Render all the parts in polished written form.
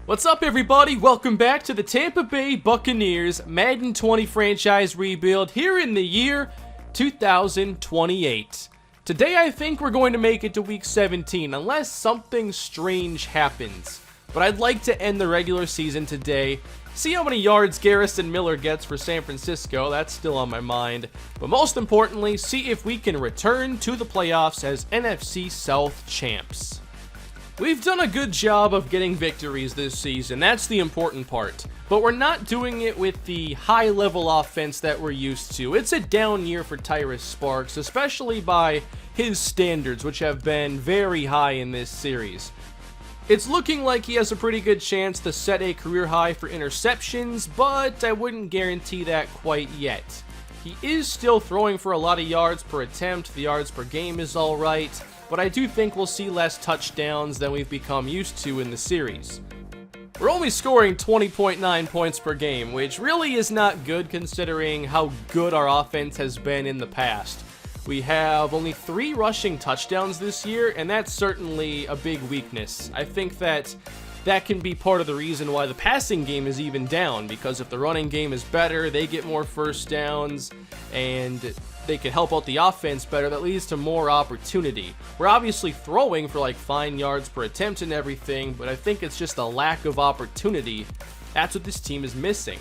What's up, everybody? Welcome back to the Tampa Bay Buccaneers Madden 20 franchise rebuild here in the year 2028. Today I think we're going to make it to week 17 unless something strange happens. But I'd like to end the regular season today, see how many yards Garrison Miller gets for San Francisco, that's still on my mind. But most importantly, see if we can return to the playoffs as NFC South champs. We've done a good job of getting victories this season, that's the important part. But we're not doing it with the high-level offense that we're used to. It's a down year for Tyrus Sparks, especially by his standards, which have been very high in this series. It's looking like he has a pretty good chance to set a career high for interceptions, but I wouldn't guarantee that quite yet. He is still throwing for a lot of yards per attempt, the yards per game is alright, but I do think we'll see less touchdowns than we've become used to in the series. We're only scoring 20.9 points per game, which really is not good considering how good our offense has been in the past. We have only 3 rushing touchdowns this year, and that's certainly a big weakness. I think that can be part of the reason why the passing game is even down, because if the running game is better, they get more first downs, and they can help out the offense better. That leads to more opportunity. We're obviously throwing for like fine yards per attempt and everything, but I think it's just a lack of opportunity. That's what this team is missing.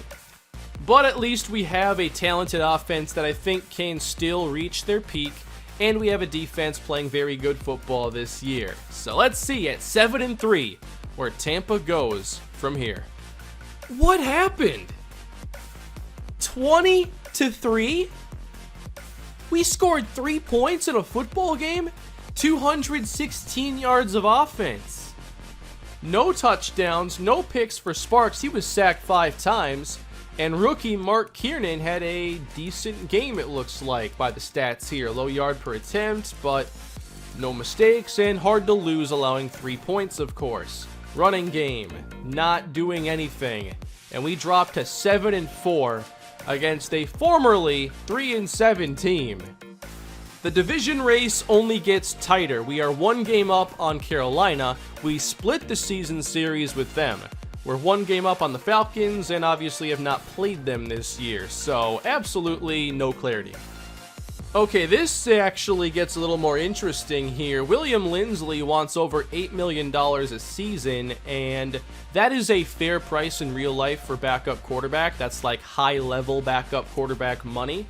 But at least we have a talented offense that I think can still reach their peak, and we have a defense playing very good football this year. So let's see at 7-3 where Tampa goes from here. What happened? 20-3? We scored 3 points in a football game? 216 yards of offense. No touchdowns, no picks for Sparks. He was sacked 5 times. And rookie Mark Kiernan had a decent game, it looks like, by the stats here. Low yard per attempt, but no mistakes and hard to lose, allowing 3 points, of course. Running game, not doing anything. And we dropped to 7-4 against a formerly 3-7 team. The division race only gets tighter. We are 1 game up on Carolina. We split the season series with them. We're 1 game up on the Falcons and obviously have not played them this year, so absolutely no clarity. Okay, this actually gets a little more interesting here. William Lindsley wants over $8 million a season, and that is a fair price in real life for backup quarterback. That's like high-level backup quarterback money,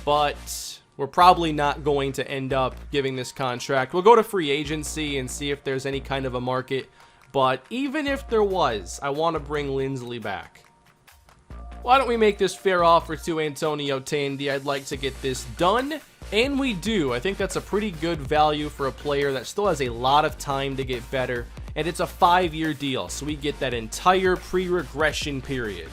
but we're probably not going to end up giving this contract. We'll go to free agency and see if there's any kind of a market, but even if there was, I want to bring Lindsley back. Why don't we make this fair offer to Antonio Tandy? I'd like to get this done, and we do. I think that's a pretty good value for a player that still has a lot of time to get better, and it's a 5-year deal, so we get that entire pre-regression period.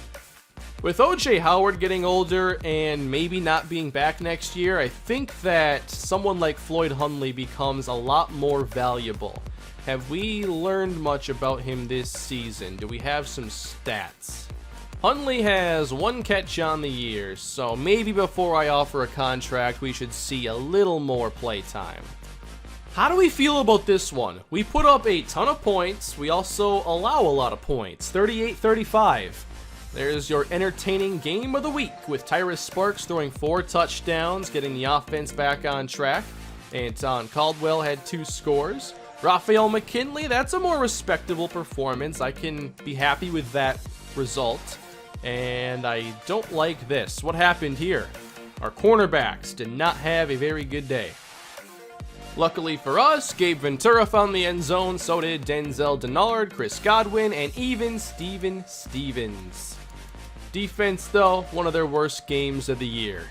With O.J. Howard getting older and maybe not being back next year, I think that someone like Floyd Hundley becomes a lot more valuable. Have we learned much about him this season? Do we have some stats? Hundley has 1 catch on the year, so maybe before I offer a contract, we should see a little more play time. How do we feel about this one? We put up a ton of points. We also allow a lot of points, 38-35. There's your entertaining game of the week with Tyrus Sparks throwing 4 touchdowns, getting the offense back on track. Anton Caldwell had 2 scores. Raphael McKinley, that's a more respectable performance. I can be happy with that result. And I don't like this. What happened here? Our cornerbacks did not have a very good day. Luckily for us, Gabe Ventura found the end zone, so did Denzel Denard, Chris Godwin, and even Steven Stevens. Defense, though, one of their worst games of the year.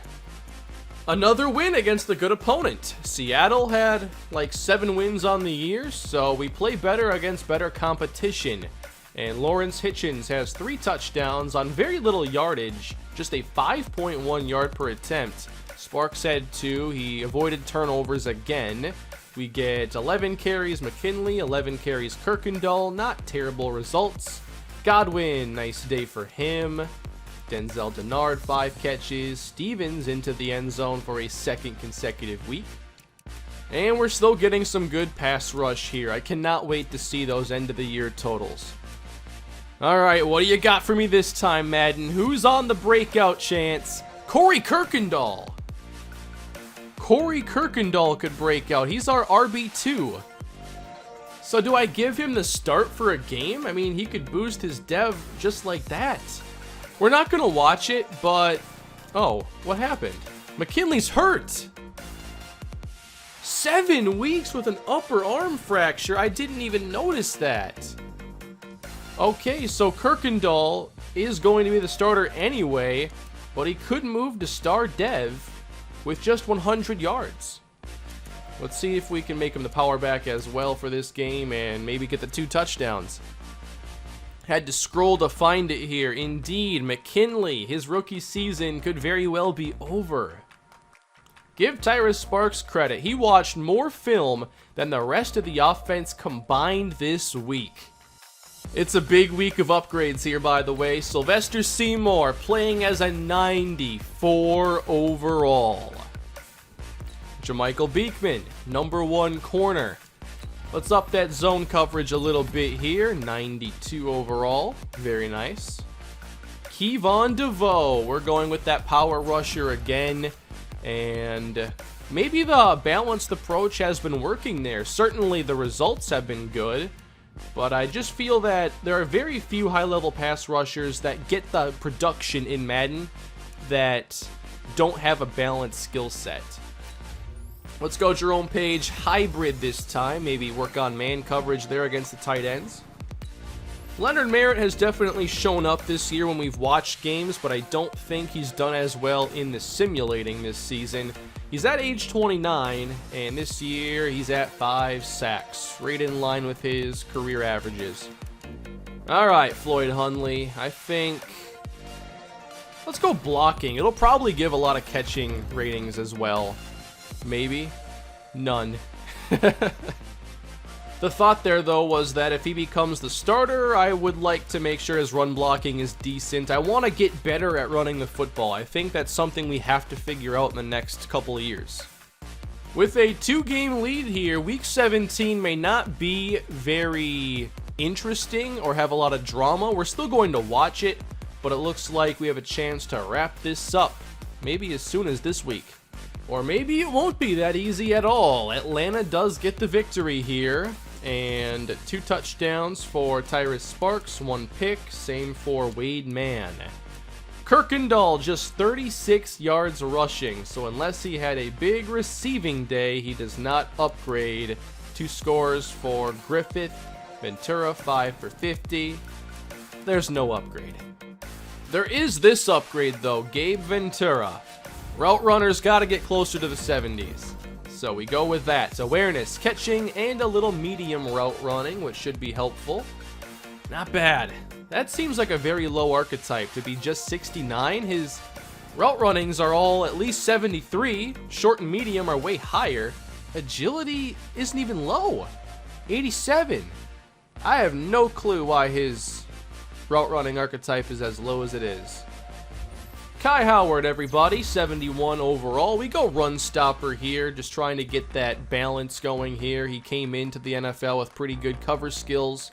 Another win against a good opponent. Seattle had like 7 wins on the year, so we play better against better competition. And Lawrence Hitchens has 3 touchdowns on very little yardage, just a 5.1 yard per attempt. Sparks had 2, he avoided turnovers again. We get 11 carries McKinley, 11 carries Kirkendall, not terrible results. Godwin, nice day for him. Denzel Denard, 5 catches. Stevens into the end zone for a 2nd consecutive week. And we're still getting some good pass rush here. I cannot wait to see those end of the year totals. All right, what do you got for me this time, Madden? Who's on the breakout chance? Corey Kirkendall. Corey Kirkendall could break out. He's our RB2. So do I give him the start for a game? I mean, he could boost his dev just like that. We're not going to watch it, but... Oh, what happened? McKinley's hurt. 7 weeks with an upper arm fracture. I didn't even notice that. Okay, so Kirkendall is going to be the starter anyway, but he could move to star dev with just 100 yards. Let's see if we can make him the power back as well for this game and maybe get the 2 touchdowns. Had to scroll to find it here. Indeed, McKinley, his rookie season could very well be over. Give Tyrus Sparks credit. He watched more film than the rest of the offense combined this week. It's a big week of upgrades here, by the way. Sylvester Seymour playing as a 94 overall. Jermichael Beekman, number 1 corner. Let's up that zone coverage a little bit here. 92 overall. Very nice. Kevon DeVoe. We're going with that power rusher again. And maybe the balanced approach has been working there. Certainly the results have been good. But I just feel that there are very few high-level pass rushers that get the production in Madden that don't have a balanced skill set. Let's go Jerome Page hybrid this time. Maybe work on man coverage there against the tight ends. Leonard Merritt has definitely shown up this year when we've watched games, but I don't think he's done as well in the simulating this season. He's at age 29, and this year he's at 5 sacks, right in line with his career averages. All right, Floyd Hundley, I think... Let's go blocking. It'll probably give a lot of catching ratings as well. Maybe. None. The thought there, though, was that if he becomes the starter, I would like to make sure his run blocking is decent. I want to get better at running the football. I think that's something we have to figure out in the next couple of years. With a 2-game lead here, Week 17 may not be very interesting or have a lot of drama. We're still going to watch it, but it looks like we have a chance to wrap this up, maybe as soon as this week. Or maybe it won't be that easy at all. Atlanta does get the victory here. And 2 touchdowns for Tyrus Sparks, 1 pick, same for Wade Mann. Kirkendall just 36 yards rushing, so unless he had a big receiving day, he does not upgrade. 2 scores for Griffith, Ventura 5 for 50. There's no upgrade. There is this upgrade though, Gabe Ventura. Route runners got to get closer to the 70s. So we go with that. Awareness, catching, and a little medium route running, which should be helpful. Not bad. That seems like a very low archetype to be just 69. His route runnings are all at least 73. Short and medium are way higher. Agility isn't even low. 87. I have no clue why his route running archetype is as low as it is. Kai Howard, everybody, 71 overall. We go run stopper here, just trying to get that balance going here. He came into the NFL with pretty good cover skills,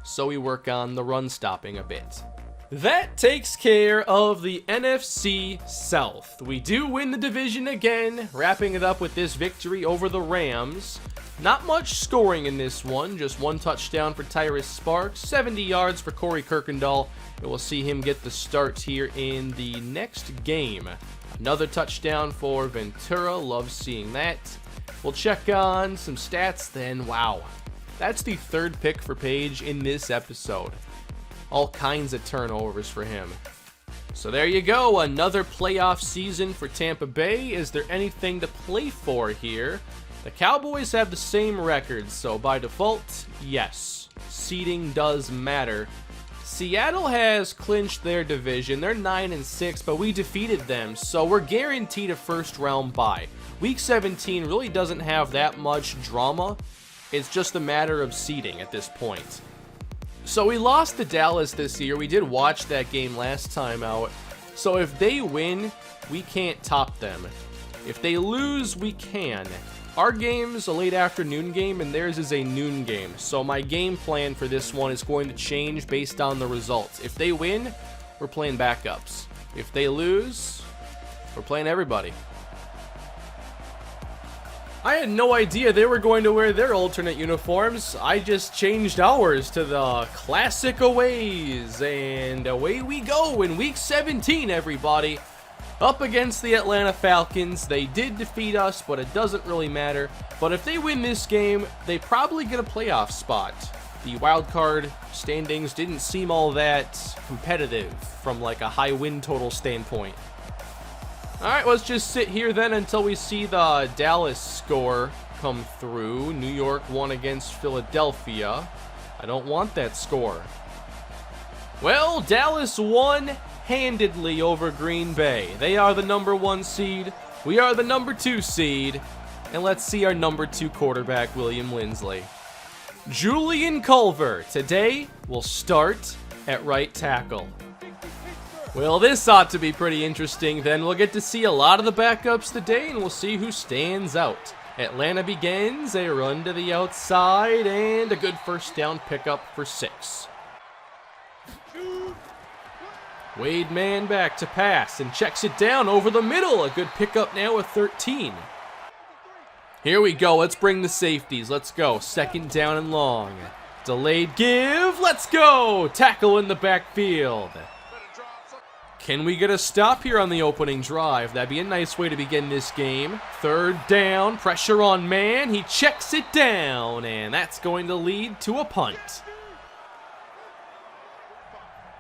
so we work on the run stopping a bit. That takes care of the NFC South. We do win the division again, wrapping it up with this victory over the Rams. Not much scoring in this one, just 1 touchdown for Tyrus Sparks, 70 yards for Corey Kirkendall, and we'll see him get the start here in the next game. Another touchdown for Ventura, love seeing that. We'll check on some stats then. Wow, that's the 3rd pick for Page in this episode. All kinds of turnovers for him. So there you go, another playoff season for Tampa Bay. Is there anything to play for here? The Cowboys have the same record, so by default, yes, seeding does matter. Seattle has clinched their division. They're 9-6, but we defeated them, so we're guaranteed a first-round bye. Week 17 really doesn't have that much drama. It's just a matter of seeding at this point. So we lost to Dallas this year. We did watch that game last time out. So if they win, we can't top them. If they lose, we can. Our game's a late afternoon game, and theirs is a noon game. So my game plan for this one is going to change based on the results. If they win, we're playing backups. If they lose, we're playing everybody. I had no idea they were going to wear their alternate uniforms. I just changed ours to the classic aways. And away we go in Week 17, everybody. Up against the Atlanta Falcons. They did defeat us, but it doesn't really matter. But if they win this game, they probably get a playoff spot. The wild card standings didn't seem all that competitive from like a high win total standpoint. Alright, let's just sit here then until we see the Dallas score come through. New York won against Philadelphia. I don't want that score. Well, Dallas won handedly over Green Bay. They are the number 1 seed. We are the number 2 seed. And let's see our number 2 quarterback, William Linsley. Julian Culver today will start at right tackle. Well, this ought to be pretty interesting then. We'll get to see a lot of the backups today, and we'll see who stands out. Atlanta begins, a run to the outside, and a good first down pickup for 6. Wade man back to pass and checks it down over the middle. A good pickup now with 13. Here we go. Let's bring the safeties. Let's go. Second down and long. Delayed give. Let's go. Tackle in the backfield. Can we get a stop here on the opening drive? That'd be a nice way to begin this game. Third down, pressure on man. He checks it down, and that's going to lead to a punt.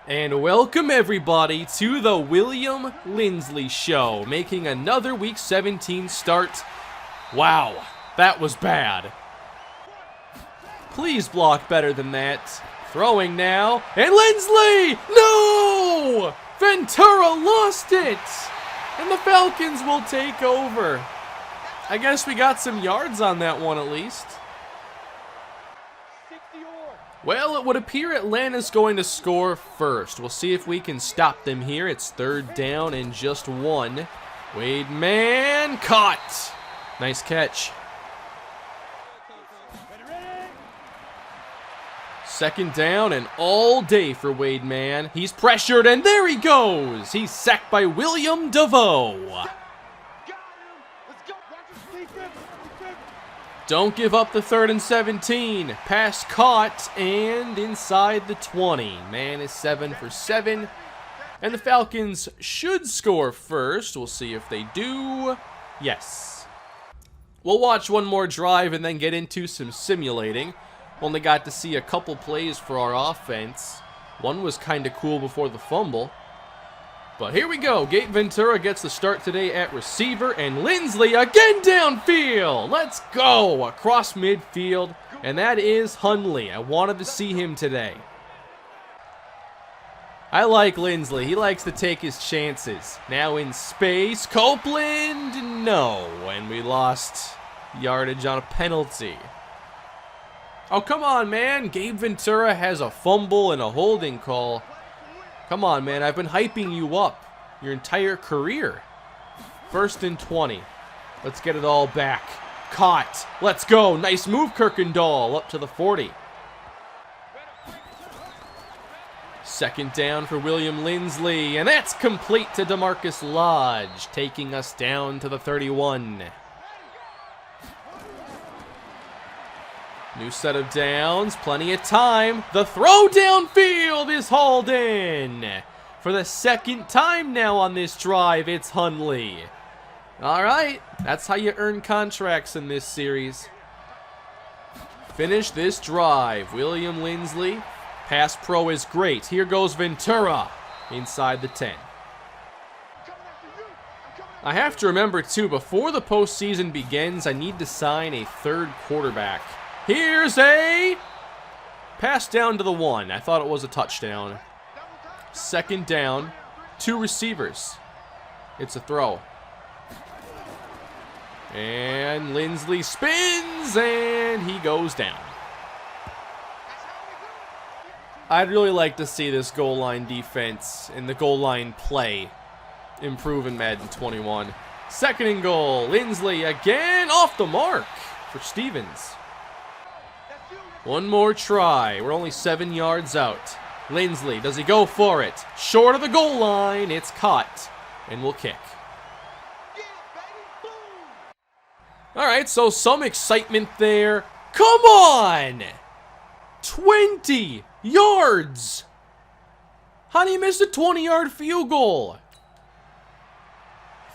And welcome everybody to the William Linsley Show, making another Week 17 start. Wow, that was bad. Please block better than that. Throwing now, and Linsley! No! Ventura lost it! And the Falcons will take over. I guess we got some yards on that one at least. Well, it would appear Atlanta's going to score first. We'll see if we can stop them here. It's third down and just 1. Wade man caught. Nice catch. Second down and all day for Wade man. He's pressured and there he goes. He's sacked by William DeVoe. Don't give up the 3rd and 17. Pass caught and inside the 20. Man is 7 for 7. And the Falcons should score first. We'll see if they do. Yes. We'll watch one more drive and then get into some simulating. Only got to see a couple plays for our offense. One was kind of cool before the fumble. But here we go. Gabe Ventura gets the start today at receiver. And Linsley again downfield. Let's go. Across midfield. And that is Hundley. I wanted to see him today. I like Linsley. He likes to take his chances. Now in space. Copeland. No. And we lost yardage on a penalty. Oh, come on, man. Gabe Ventura has a fumble and a holding call. Come on, man. I've been hyping you up your entire career. 1st and 20. Let's get it all back. Caught. Let's go. Nice move, Kirkendall. Up to the 40. Second down for William Linsley. And that's complete to DeMarcus Lodge, taking us down to the 31. New set of downs, plenty of time. The throw downfield is hauled in. For the 2nd time now on this drive, it's Hundley. All right, that's how you earn contracts in this series. Finish this drive. William Linsley, pass pro is great. Here goes Ventura inside the 10. I have to remember, too, before the postseason begins, I need to sign a 3rd quarterback. Here's a pass down to the 1. I thought it was a touchdown. 2nd down. 2 receivers. It's a throw. And Linsley spins and he goes down. I'd really like to see this goal line defense and the goal line play improve in Madden 21. Second and goal. Lindsley again off the mark for Stevens. One more try. We're only 7 yards out. Lindsley, does he go for it? Short of the goal line. It's caught. And we'll kick. All right, so some excitement there. Come on! 20 yards! How do you miss a 20-yard field goal?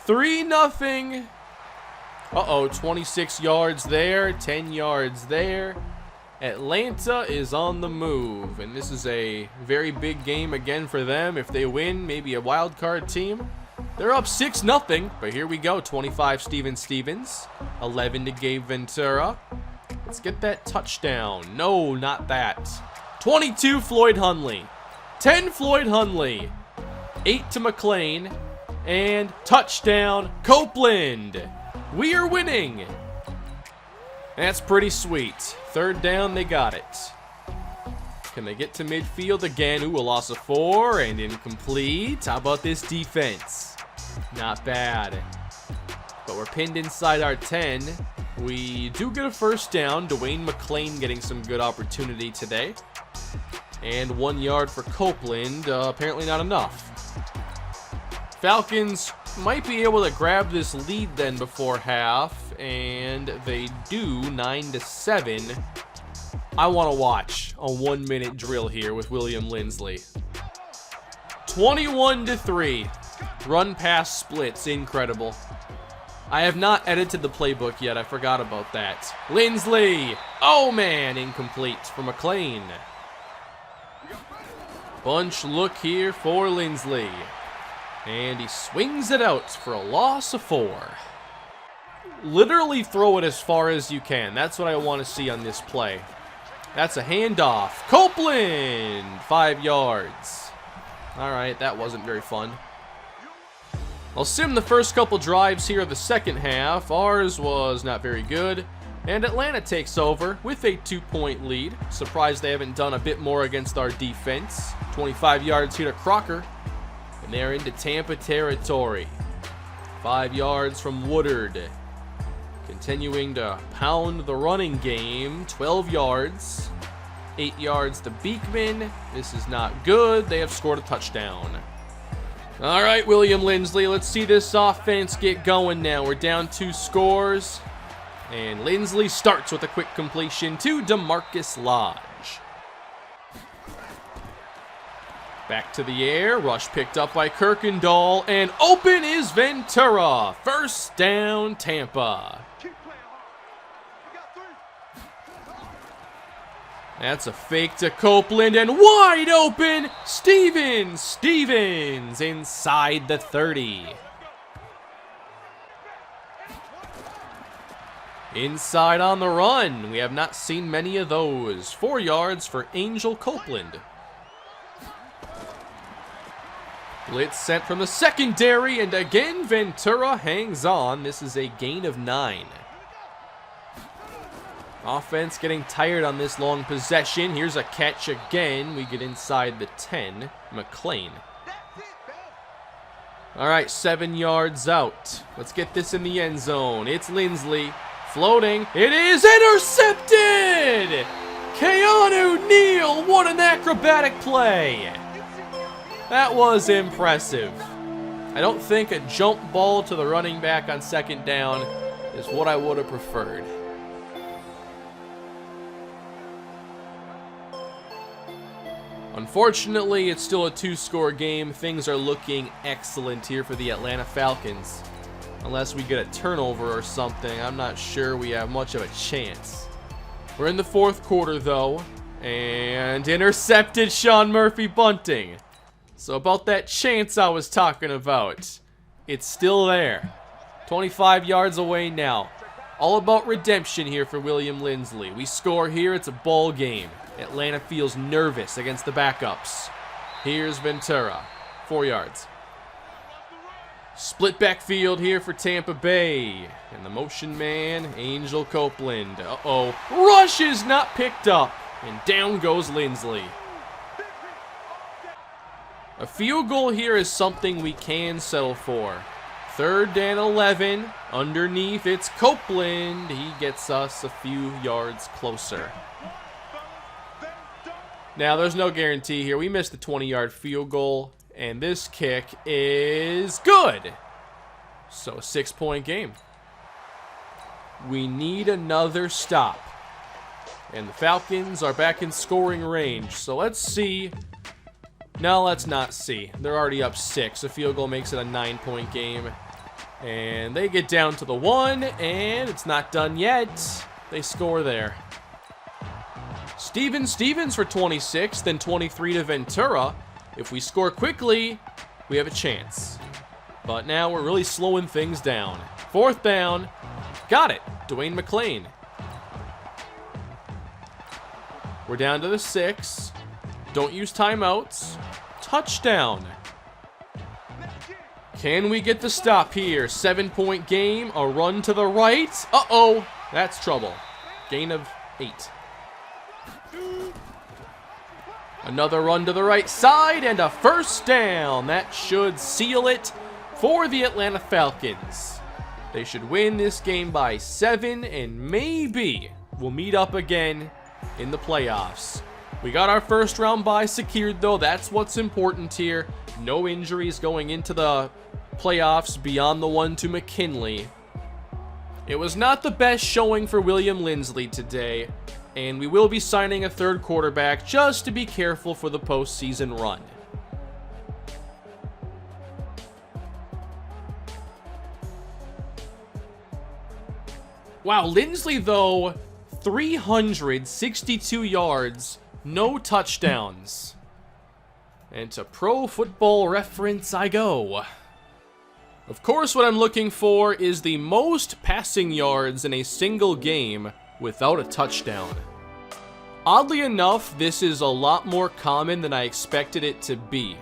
3-0. Uh-oh, 26 yards there, 10 yards there. Atlanta is on the move, and this is a very big game again for them. If they win, maybe a wild card team. They're up 6-0, but here we go. 25 Stevens, 11 to Gabe Ventura. Let's get that touchdown. No, not that. 22 Floyd Hundley, 10 Floyd Hundley, 8 to McLean, and touchdown Copeland. We are winning. That's pretty sweet. Third down, they got it. Can they get to midfield again? Ooh, a loss of 4 and incomplete. How about this defense? Not bad. But we're pinned inside our 10. We do get a first down. Dwayne McLean getting some good opportunity today. And 1 yard for Copeland. Apparently not enough. Falcons might be able to grab this lead then before half. And they do, 9-7. I want to watch a 1-minute drill here with William Lindsley. 21-3. Run pass splits, incredible. I have not edited the playbook yet, I forgot about that. Lindsley! Oh man, incomplete for McLean. Bunch look here for Lindsley. And he swings it out for a loss of 4. Literally throw it as far as you can. That's what I want to see on this play. That's a handoff. Copeland! 5 yards. Alright, that wasn't very fun. I'll sim the first couple drives here of the second half. Ours was not very good. And Atlanta takes over with a 2-point lead. Surprised they haven't done a bit more against our defense. 25 yards here to Crocker. And they're into Tampa territory. 5 yards from Woodard. Continuing to pound the running game. 12 yards. 8 yards to Beekman. This is not good. They have scored a touchdown. All right, William Lindsley, let's see this offense get going now. We're down 2 scores. And Lindsley starts with a quick completion to DeMarcus Lodge. Back to the air. Rush picked up by Kirkendall. And open is Ventura. First down, Tampa. That's a fake to Copeland, and wide open, Stevens inside the 30. Inside on the run. We have not seen many of those. 4 yards for Angel Copeland. Blitz sent from the secondary, and again Ventura hangs on. This is a gain of 9. Offense getting tired on this long possession. Here's a catch again. We get inside the 10. McLean. All right, 7 yards out. Let's get this in the end zone. It's Lindsley floating. It is intercepted! Keanu Neal, what an acrobatic play. That was impressive. I don't think a jump ball to the running back on second down is what I would have preferred. Unfortunately, it's still a 2-score game. Things are looking excellent here for the Atlanta Falcons. Unless we get a turnover or something, I'm not sure we have much of a chance. We're in the 4th quarter, though. And intercepted Sean Murphy bunting. So about that chance I was talking about. It's still there. 25 yards away now. All about redemption here for William Lindsley. We score here, it's a ball game. Atlanta feels nervous against the backups. Here's Ventura. 4 yards. Split backfield here for Tampa Bay. And the motion man, Angel Copeland. Uh-oh. Rush is not picked up. And down goes Lindsley. A field goal here is something we can settle for. 3rd and 11. Underneath, it's Copeland. He gets us a few yards closer. Now, there's no guarantee here. We missed the 20-yard field goal, and this kick is good. So, 6-point game. We need another stop. And the Falcons are back in scoring range. So, let's see. No, let's not see. They're already up 6. A field goal makes it a 9-point game. And they get down to the 1, and it's not done yet. They score there. Stevens for 26, then 23 to Ventura. If we score quickly, we have a chance. But now we're really slowing things down. 4th down. Got it. Dwayne McClain. We're down to the 6. Don't use timeouts. Touchdown. Can we get the stop here? 7-point game. A run to the right. Uh-oh. That's trouble. Gain of 8. Another run to the right side and a 1st down. That should seal it for the Atlanta Falcons. They should win this game by 7, and maybe we'll meet up again in the playoffs. We got our 1st round bye secured, though. That's what's important here. No injuries going into the playoffs beyond the one to McKinley. It was not the best showing for William Lindsley today, and we will be signing a 3rd quarterback just to be careful for the postseason run. Wow, Lindsley, though, 362 yards, no touchdowns. And to Pro Football Reference I go. Of course, what I'm looking for is the most passing yards in a single game without a touchdown. Oddly enough, this is a lot more common than I expected it to be.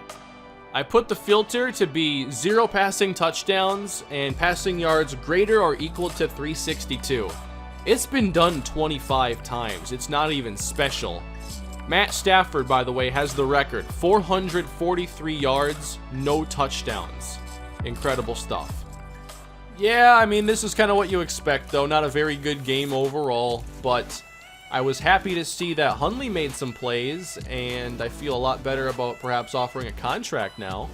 I put the filter to be 0 passing touchdowns and passing yards greater or equal to 362. It's been done 25 times. It's not even special. Matt Stafford, by the way, has the record. 443 yards, no touchdowns. Incredible stuff. Yeah, I mean, this is kind of what you expect, though. Not a very good game overall, but I was happy to see that Hundley made some plays, and I feel a lot better about perhaps offering a contract now.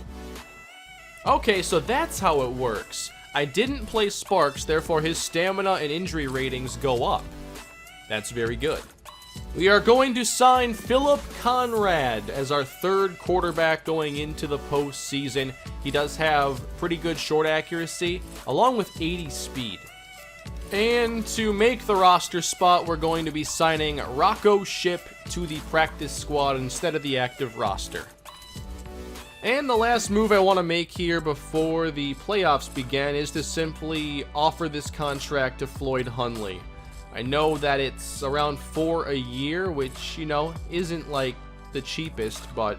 Okay, so that's how it works. I didn't play Sparks, therefore his stamina and injury ratings go up. That's very good. We are going to sign Philip Conrad as our 3rd quarterback going into the postseason. He does have pretty good short accuracy, along with 80 speed. And to make the roster spot, we're going to be signing Rocco Ship to the practice squad instead of the active roster. And the last move I want to make here before the playoffs begin is to simply offer this contract to Floyd Hundley. I know that it's around $4 a year, which, you know, isn't like the cheapest, but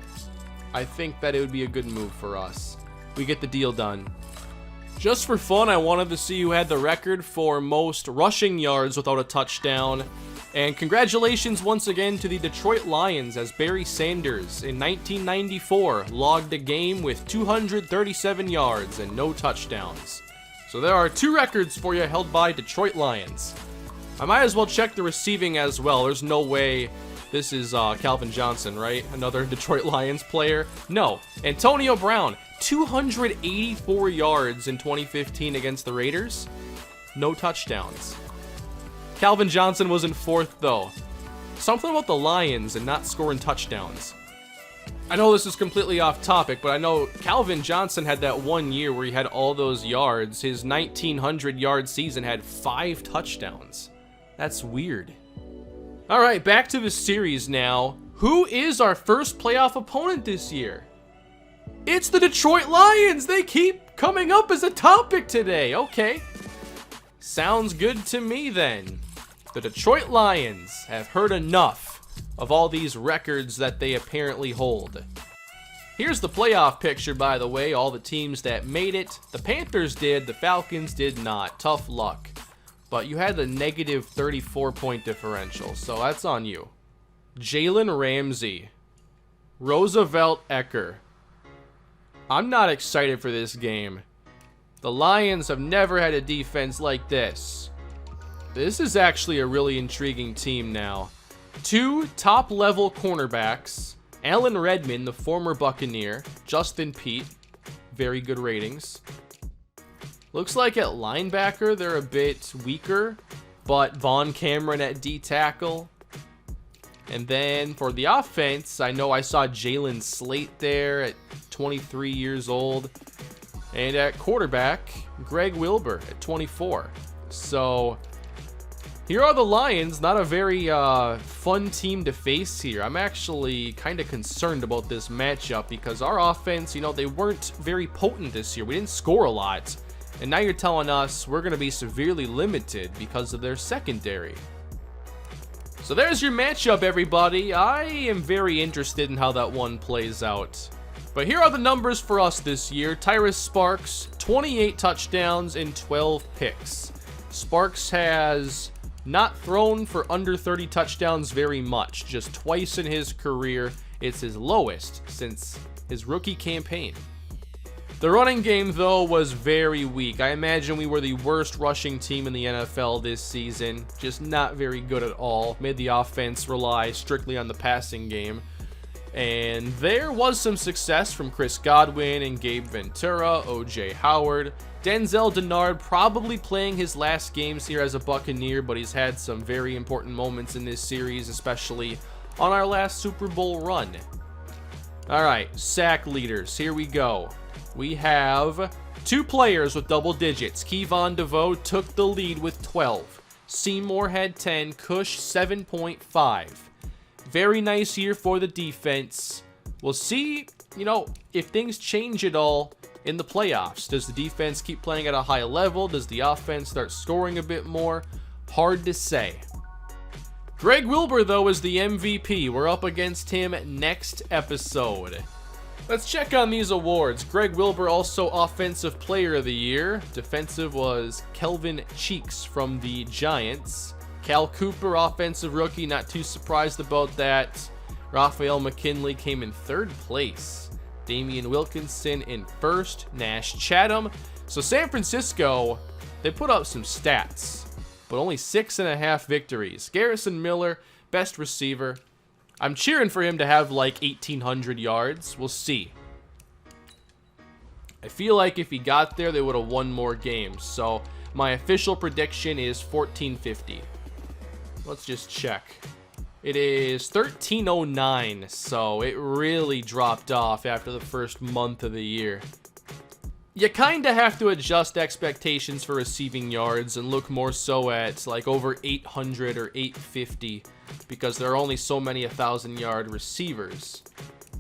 I think that it would be a good move for us. We get the deal done. Just for fun, I wanted to see who had the record for most rushing yards without a touchdown. And congratulations once again to the Detroit Lions, as Barry Sanders in 1994 logged a game with 237 yards and no touchdowns. So there are 2 records for you held by Detroit Lions. I might as well check the receiving as well. There's no way this is Calvin Johnson, right? Another Detroit Lions player? No. Antonio Brown, 284 yards in 2015 against the Raiders. No touchdowns. Calvin Johnson was in 4th, though. Something about the Lions and not scoring touchdowns. I know this is completely off topic, but I know Calvin Johnson had that one year where he had all those yards. His 1,900-yard season had 5 touchdowns. That's weird. All right, back to the series now. Who is our first playoff opponent this year? It's the Detroit Lions. They keep coming up as a topic today. Okay. Sounds good to me then. The Detroit Lions have heard enough of all these records that they apparently hold. Here's the playoff picture, by the way, all the teams that made it. The Panthers did, the Falcons did not. Tough luck. But you had a negative 34-point differential, so that's on you. Jalen Ramsey. Roosevelt Ecker. I'm not excited for this game. The Lions have never had a defense like this. This is actually a really intriguing team now. 2 top-level cornerbacks. Alan Redmond, the former Buccaneer. Justin Peete, very good ratings. Looks like at linebacker, they're a bit weaker, but Vaughn Cameron at D-tackle. And then for the offense, I know I saw Jalen Slate there at 23 years old. And at quarterback, Greg Wilbur at 24. So here are the Lions. Not a very fun team to face here. I'm actually kind of concerned about this matchup because our offense, you know, they weren't very potent this year. We didn't score a lot. And now you're telling us we're going to be severely limited because of their secondary. So there's your matchup, everybody. I am very interested in how that one plays out. But here are the numbers for us this year. Tyrus Sparks, 28 touchdowns and 12 picks. Sparks has not thrown for under 30 touchdowns very much. Just twice in his career. It's his lowest since his rookie campaign. The running game, though, was very weak. I imagine we were the worst rushing team in the NFL this season. Just not very good at all. Made the offense rely strictly on the passing game. And there was some success from Chris Godwin and Gabe Ventura, O.J. Howard. Denzel Denard probably playing his last games here as a Buccaneer, but he's had some very important moments in this series, especially on our last Super Bowl run. All right, sack leaders, here we go. We have 2 players with double digits. Kevon DeVoe took the lead with 12. Seymour had 10, Cush 7.5. Very nice year for the defense. We'll see, you know, if things change at all in the playoffs. Does the defense keep playing at a high level? Does the offense start scoring a bit more? Hard to say. Greg Wilbur, though, is the MVP. We're up against him next episode. Let's check on these awards. Greg Wilbur, also Offensive Player of the Year. Defensive was Kelvin Cheeks from the Giants. Cal Cooper, Offensive Rookie, not too surprised about that. Raphael McKinley came in 3rd place. Damian Wilkinson in 1st. Nash Chatham. So San Francisco, they put up some stats, but only 6.5 victories. Garrison Miller, best receiver. I'm cheering for him to have like 1,800 yards. We'll see. I feel like if he got there, they would have won more games. So my official prediction is 1,450. Let's just check. It is 1,309, so it really dropped off after the first month of the year. You kind of have to adjust expectations for receiving yards and look more so at like over 800 or 850 because there are only so many 1,000-yard receivers.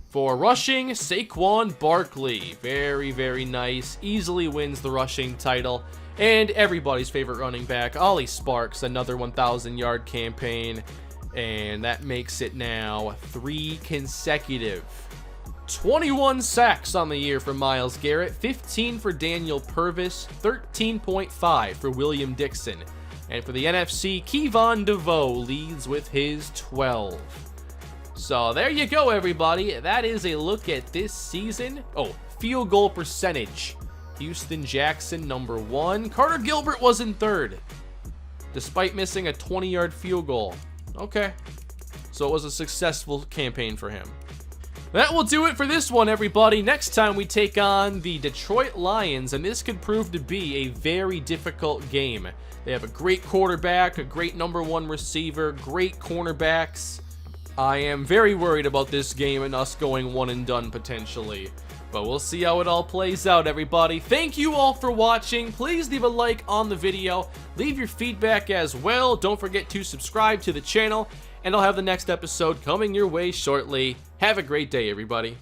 For rushing, Saquon Barkley. Very, very nice. Easily wins the rushing title. And everybody's favorite running back, Ollie Sparks, another 1,000-yard campaign. And that makes it now 3 consecutive. 21 sacks on the year for Myles Garrett, 15 for Daniel Purvis, 13.5 for William Dixon. And for the NFC, Kevon DeVoe leads with his 12. So there you go, everybody. That is a look at this season. Oh, field goal percentage. Houston Jackson, number 1. Carter Gilbert was in 3rd, despite missing a 20-yard field goal. Okay, so it was a successful campaign for him. That will do it for this one, everybody. Next time we take on the Detroit Lions, and this could prove to be a very difficult game. They have a great quarterback, a great number 1 receiver, great cornerbacks. I am very worried about this game and us going one and done potentially. But we'll see how it all plays out, everybody. Thank you all for watching. Please leave a like on the video. Leave your feedback as well. Don't forget to subscribe to the channel. And I'll have the next episode coming your way shortly. Have a great day, everybody.